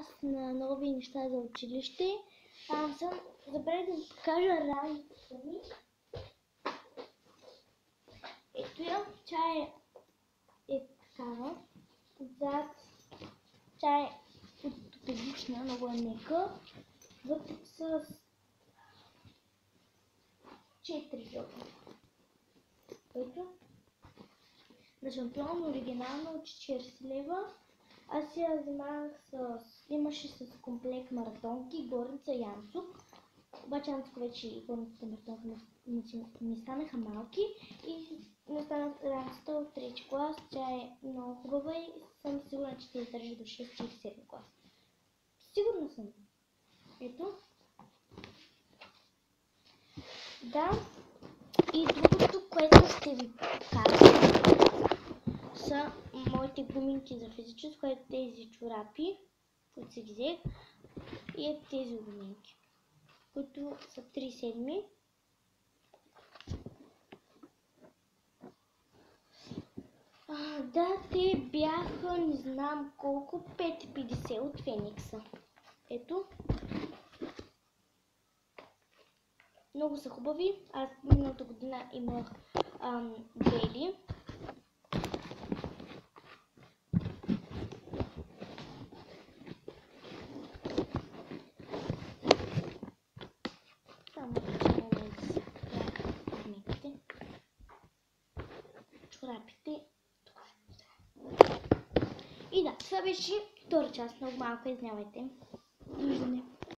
част на нови неща за училище. Там съм, забравих да ви покажа раницата ми. Ето я, тя е такава. Отзад тя е ортопедична, много е мека. Вътре с 4 жоба. Ето. На шампион оригинално от 40 лева. Аз я вземах имаше с комплект маратонки, горница и янцук. Обаче янцук вече и горницата маратонка ми станаха малки и не станах ранцата от 3 клас. Тя е много хубава и съм сигурна, че ще издържа до 6 или 7 клас. Сигурна съм. Ето. Да. И другото, което ще ви покажа, са моите гуминки за физическо, ето тези чорапи, които си ги взех, и ето тези гуминки, които са 3 седми. Да, те бяха, не знам колко, 5,50 от Феникса. Ето. Много са хубави. Аз миналата година имах бели. Само да чорапите. И да, това беше втора част, много малко, извинявайте. Довиждане.